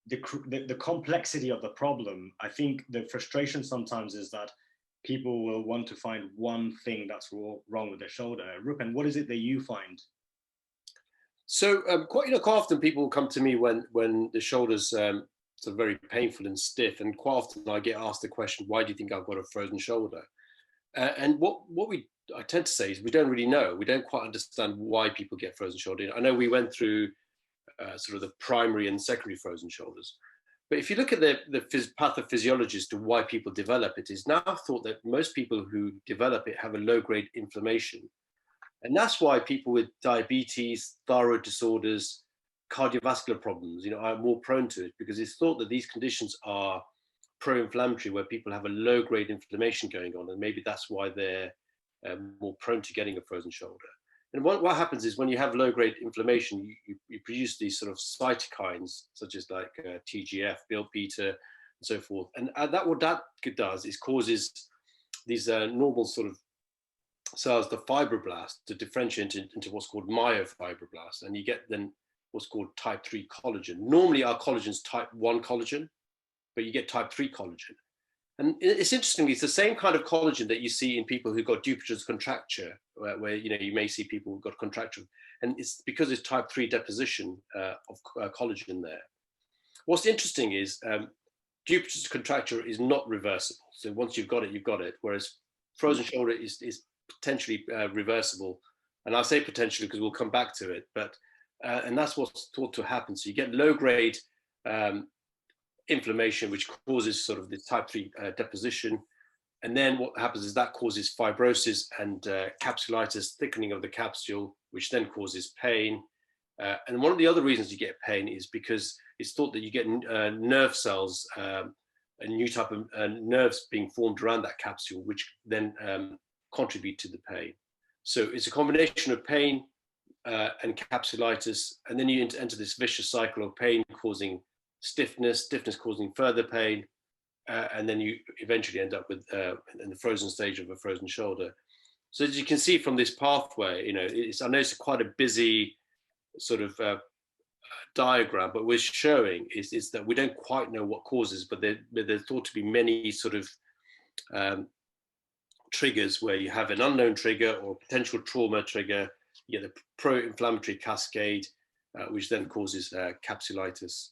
the complexity of the problem. I think the frustration sometimes is that people will want to find one thing that's wrong with their shoulder. Rupen, what is it that you find? So quite often people will come to me when the shoulder's sort of very painful and stiff, and quite often I get asked the question, why do you think I've got a frozen shoulder? And what I tend to say is we don't really know. We don't quite understand why people get frozen shoulder. I know we went through sort of the primary and secondary frozen shoulders, but if you look at the pathophysiology as to why people develop it, is now thought that most people who develop it have a low-grade inflammation. And that's why people with diabetes, thyroid disorders, cardiovascular problems, are more prone to it, because it's thought that these conditions are pro-inflammatory, where people have a low-grade inflammation going on, and maybe that's why they're more prone to getting a frozen shoulder. And what happens is when you have low-grade inflammation, you produce these sort of cytokines, such as like TGF, Bill beta, and so forth. And what that does is causes these normal sort of cells, the fibroblasts, to differentiate into what's called myofibroblasts, and you get then what's called type 3 collagen. Normally our collagen is type 1 collagen, but you get type 3 collagen. And it's interesting, it's the same kind of collagen that you see in people who've got Dupuytren's contracture, where you may see people who've got contracture, and it's because it's type 3 deposition of collagen there. What's interesting is Dupuytren's contracture is not reversible. So once you've got it, you've got it, whereas frozen shoulder is potentially reversible. And I say potentially because we'll come back to it, but and that's what's thought to happen. So you get low-grade inflammation, which causes sort of the type 3 deposition. And then what happens is that causes fibrosis and capsulitis, thickening of the capsule, which then causes pain. And one of the other reasons you get pain is because it's thought that you get nerve cells, a new type of nerves being formed around that capsule, which then contribute to the pain. So it's a combination of pain and capsulitis, and then you enter this vicious cycle of pain causing stiffness causing further pain, and then you eventually end up with in the frozen stage of a frozen shoulder. So as you can see from this pathway, I know it's quite a busy sort of diagram, but we're showing is that we don't quite know what causes, but there's thought to be many sort of triggers where you have an unknown trigger or potential trauma trigger. You get the pro-inflammatory cascade, which then causes capsulitis.